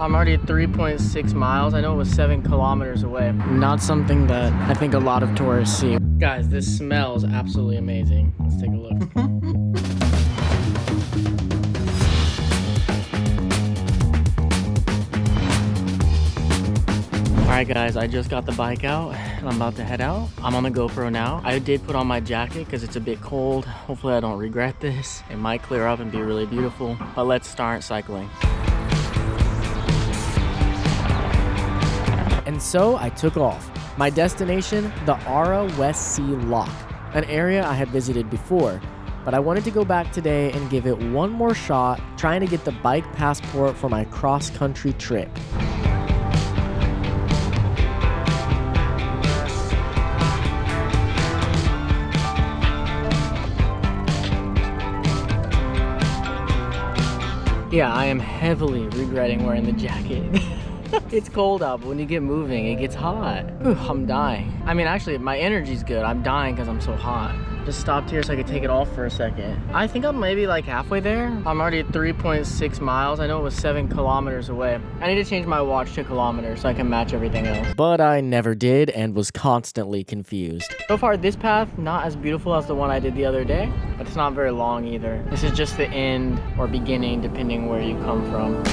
I'm already at 3.6 miles. I know it was 7 kilometers away. Not something that I think a lot of tourists see. Guys, this smells absolutely amazing. Let's take a look. Alright guys, I just got the bike out and I'm about to head out. I'm on the GoPro now. I did put on my jacket because it's a bit cold. Hopefully I don't regret this. It might clear up and be really beautiful. But let's start cycling. And so I took off. My destination, the Ara West Sea Lock, an area I had visited before, but I wanted to go back today and give it one more shot, trying to get the bike passport for my cross-country trip. Yeah, I am heavily regretting wearing the jacket. It's cold out, but when you get moving, it gets hot. Whew, I'm dying. I mean, actually, my energy's good. I'm dying because I'm so hot. Just stopped here so I could take it off for a second. I think I'm maybe like halfway there. I'm already at 3.6 miles. I know it was 7 kilometers away. I need to change my watch to kilometers so I can match everything else. But I never did and was constantly confused. So far, this path, not as beautiful as the one I did the other day, but it's not very long either. This is just the end or beginning, depending where you come from.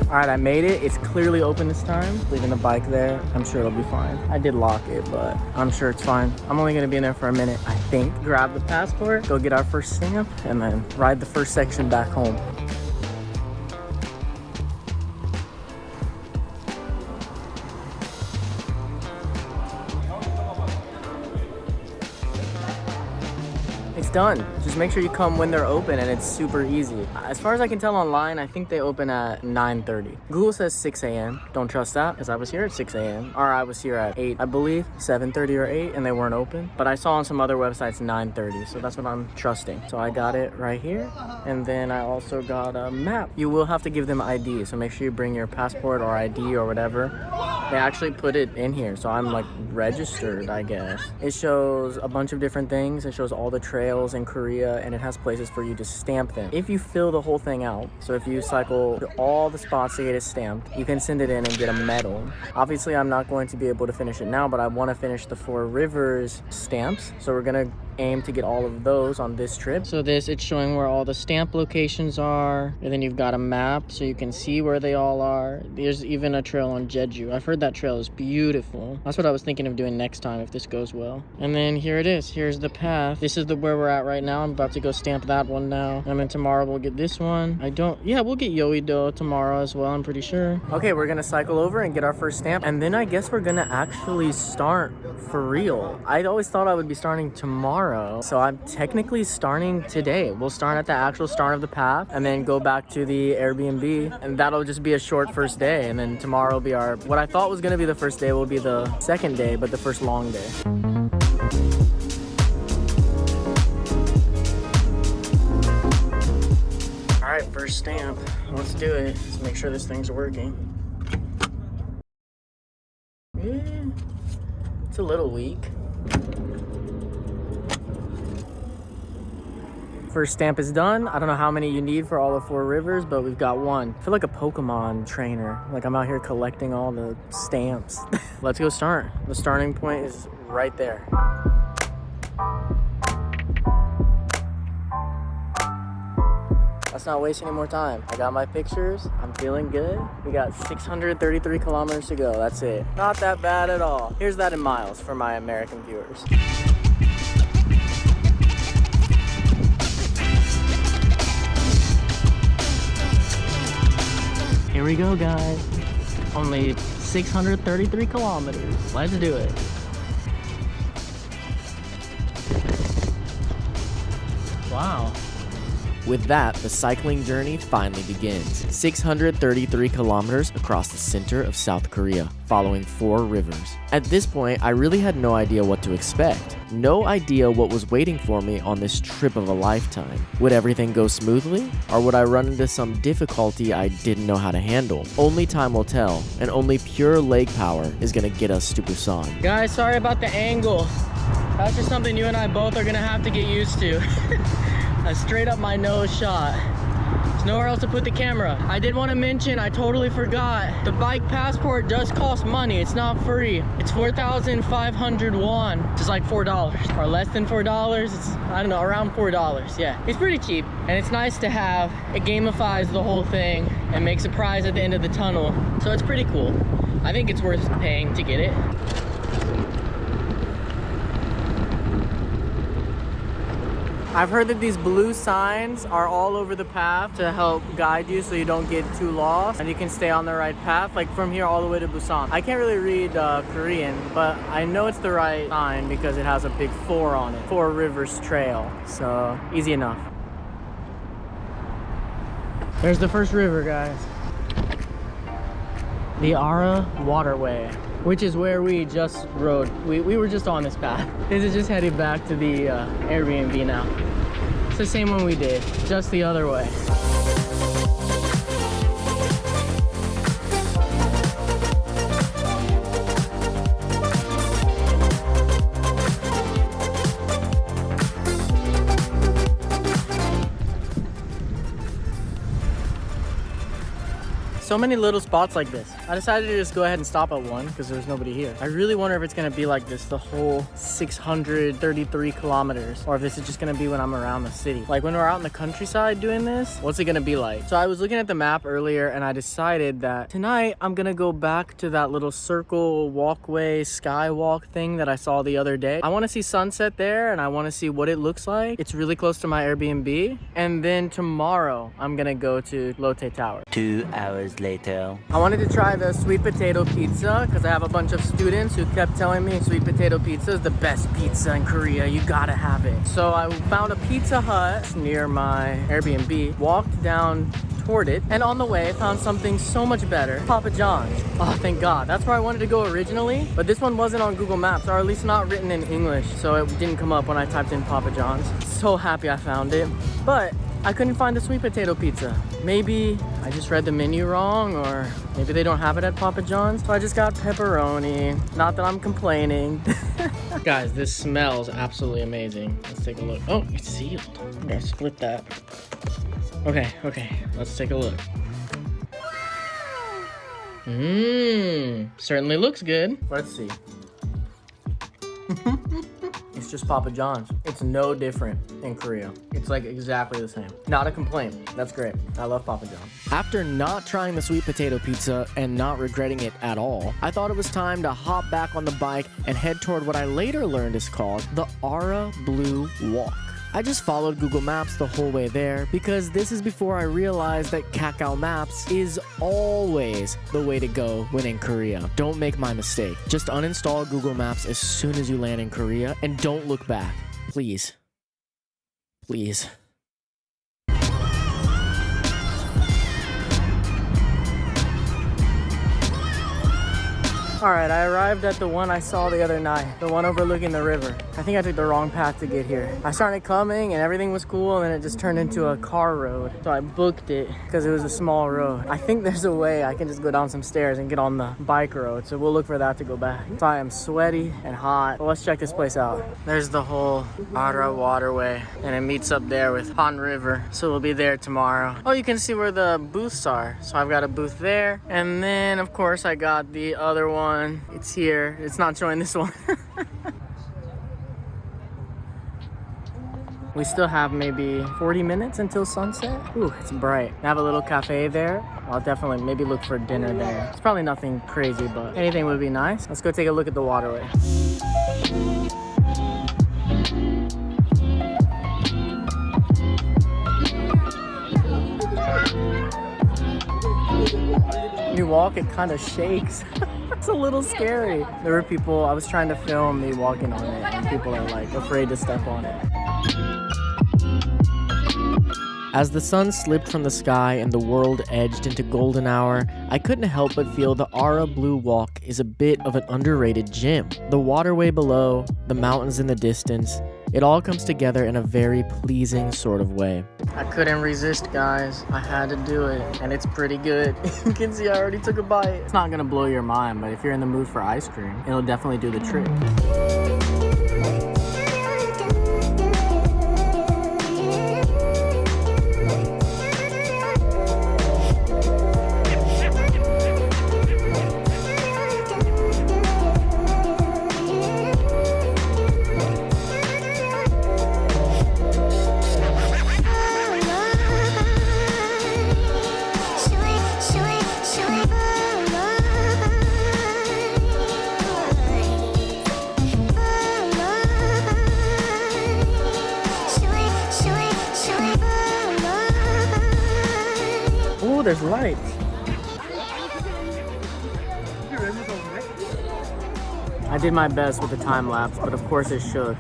All right, I made it. It's clearly open this time. Leaving the bike there. I'm sure it'll be fine. I did lock it, but I'm sure it's fine. I'm only gonna be in there for a minute, I think. Grab the passport, go get our first stamp, and then ride the first section back home. It's done. Just make sure you come when they're open and it's super easy. As far as I can tell online, I think they open at 9:30. Google says 6 a.m. Don't trust that because I was here at 6 a.m. Or I was here at 8, I believe, 7:30 or 8, and they weren't open. But I saw on some other websites 9:30, so that's what I'm trusting. So I got it right here. And then I also got a map. You will have to give them ID, so make sure you bring your passport or ID or whatever. They actually put it in here, so I'm like registered, I guess. It shows a bunch of different things. It shows all the trails in Korea, and it has places for you to stamp them. If you fill the whole thing out, so if you cycle to all the spots to get it stamped, you can send it in and get a medal. Obviously, I'm not going to be able to finish it now, but I want to finish the 4 Rivers stamps, so we're gonna aim to get all of those on this trip. So it's showing where all the stamp locations are, and then you've got a map so you can see where they all are. There's even a trail on Jeju. I've heard that trail is beautiful. That's what I was thinking of doing next time if this goes well. And then here it is. Here's the path. This is where we're at right now. I'm about to go stamp that one now, and then tomorrow we'll get this one. We'll get Yoido tomorrow as well, I'm pretty sure. Okay, we're gonna cycle over and get our first stamp, and then I guess we're gonna actually start for real. I always thought I would be starting tomorrow, so I'm technically starting today. We'll start at the actual start of the path and then go back to the Airbnb, and that'll just be a short first day. And then tomorrow will be what I thought was gonna be the first day will be the second day, but the first long day. All right, first stamp. Let's do it. Let's make sure this thing's working. Yeah, it's a little weak. First stamp is done. I don't know how many you need for all the 4 rivers, but we've got one. I feel like a Pokemon trainer. Like I'm out here collecting all the stamps. Let's go start. The starting point is right there. Let's not waste any more time. I got my pictures. I'm feeling good. We got 633 kilometers to go. That's it. Not that bad at all. Here's that in miles for my American viewers. Here we go, guys. Only 633 kilometers. Let's do it. Wow. With that, the cycling journey finally begins. 633 kilometers across the center of South Korea, following 4 rivers. At this point, I really had no idea what to expect. No idea what was waiting for me on this trip of a lifetime. Would everything go smoothly? Or would I run into some difficulty I didn't know how to handle? Only time will tell, and only pure leg power is gonna get us to Busan. Guys, sorry about the angle. That's just something you and I both are gonna have to get used to. A straight up my nose shot. There's nowhere else to put the camera. I did want to mention, I totally forgot, the bike passport does cost money. It's not free. It's 4,500 won, which is like $4, or less than $4. It's, I don't know, around $4. Yeah, it's pretty cheap, and it's nice to have. It gamifies the whole thing and makes a prize at the end of the tunnel, so it's pretty cool. I think it's worth paying to get it. I've heard that these blue signs are all over the path to help guide you so you don't get too lost and you can stay on the right path, like from here all the way to Busan. I can't really read Korean, but I know it's the right sign because it has a big 4 on it. 4 Rivers Trail, so easy enough. There's the first river, guys. The Ara Waterway, which is where we just rode. We were just on this path. This is just headed back to the Airbnb now. It's the same one we did, just the other way. So many little spots like this. I decided to just go ahead and stop at one because there's nobody here. I really wonder if it's gonna be like this the whole 633 kilometers, or if this is just gonna be when I'm around the city. Like when we're out in the countryside doing this, what's it gonna be like? So I was looking at the map earlier and I decided that tonight I'm gonna go back to that little circle walkway skywalk thing that I saw the other day. I wanna see sunset there and I wanna see what it looks like. It's really close to my Airbnb. And then tomorrow I'm gonna go to Lotte Tower. 2 hours later. I wanted to try the sweet potato pizza because I have a bunch of students who kept telling me sweet potato pizza is the best pizza in Korea. You gotta have it. So I found a Pizza Hut near my Airbnb, walked down toward it, and on the way found something so much better, Papa John's. Oh, thank God. That's where I wanted to go originally, but this one wasn't on Google Maps, or at least not written in English, so it didn't come up when I typed in Papa John's. So happy I found it, but I couldn't find the sweet potato pizza. Maybe I just read the menu wrong, or maybe they don't have it at Papa John's. So I just got pepperoni. Not that I'm complaining. Guys, this smells absolutely amazing. Let's take a look. Oh, it's sealed. Okay, split that. Okay, let's take a look. Certainly looks good. Let's see. It's just Papa John's. It's no different in Korea. It's like exactly the same. Not a complaint. That's great. I love Papa John's. After not trying the sweet potato pizza and not regretting it at all, I thought it was time to hop back on the bike and head toward what I later learned is called the Ara Blue Walk. I just followed Google Maps the whole way there because this is before I realized that Kakao Maps is always the way to go when in Korea. Don't make my mistake. Just uninstall Google Maps as soon as you land in Korea and don't look back. Please. Please. Alright, I arrived at the one I saw the other night, the one overlooking the river. I think I took the wrong path to get here. I started coming and everything was cool, and then it just turned into a car road. So I booked it because it was a small road. I think there's a way I can just go down some stairs and get on the bike road, so we'll look for that to go back. So I am sweaty and hot. But let's check this place out. There's the whole Ara waterway, and it meets up there with Han River. So we'll be there tomorrow. Oh, you can see where the booths are. So I've got a booth there, and then of course I got the other one. It's here. It's not showing this one. We still have maybe 40 minutes until sunset. Ooh, it's bright. I have a little cafe there. I'll definitely maybe look for dinner there. It's probably nothing crazy, but anything would be nice. Let's go take a look at the waterway. When you walk, it kind of shakes. It's a little scary. There were people, I was trying to film me walking on it, and people are like afraid to step on it. As the sun slipped from the sky and the world edged into golden hour, I couldn't help but feel the Ara Blue Walk is a bit of an underrated gym. The waterway below, the mountains in the distance, it all comes together in a very pleasing sort of way. I couldn't resist, guys. I had to do it, and it's pretty good. You can see I already took a bite. It's not gonna blow your mind, but if you're in the mood for ice cream, it'll definitely do the trick. Oh, there's lights. I did my best with the time lapse, but of course it shook.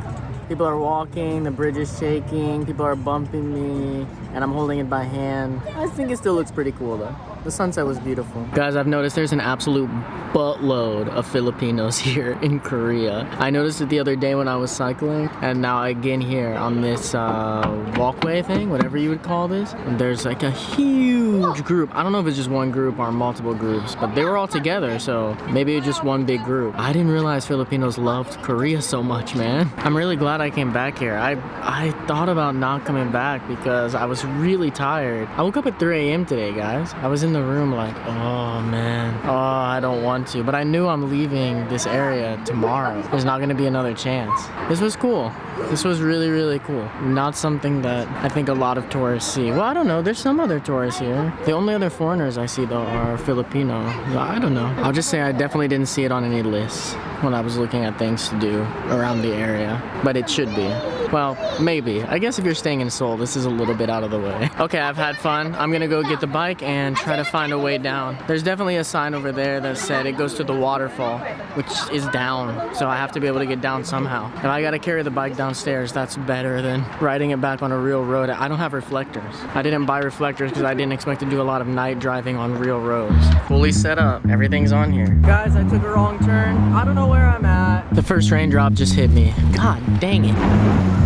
People are walking, the bridge is shaking, people are bumping me, and I'm holding it by hand. I think it still looks pretty cool though. The sunset was beautiful. Guys, I've noticed there's an absolute buttload of Filipinos here in Korea. I noticed it the other day when I was cycling, and now again here on this walkway thing, whatever you would call this. And there's like a huge group. I don't know if it's just one group or multiple groups, but they were all together, so maybe it's just one big group. I didn't realize Filipinos loved Korea so much, man. I'm really glad I came back here. I thought about not coming back because I was really tired. I woke up at 3 a.m. today, guys. I was in the room like, oh man, oh, I don't want to, but I knew I'm leaving this area tomorrow. There's not gonna be another chance. This was cool. This was really, really cool. Not something that I think a lot of tourists see. Well, I don't know, there's some other tourists here. The only other foreigners I see though are Filipino. I don't know. I'll just say I definitely didn't see it on any lists when I was looking at things to do around the area, but it should be. Well, maybe. I guess if you're staying in Seoul, this is a little bit out of the way. Okay, I've had fun. I'm gonna go get the bike and try to find a way down. There's definitely a sign over there that said it goes to the waterfall, which is down, so I have to be able to get down somehow. If I gotta carry the bike downstairs, that's better than riding it back on a real road. I don't have reflectors. I didn't buy reflectors because I didn't expect to do a lot of night driving on real roads. Fully set up. Everything's on here. Guys, I took a wrong turn. I don't know where I'm at. The first raindrop just hit me. God dang it.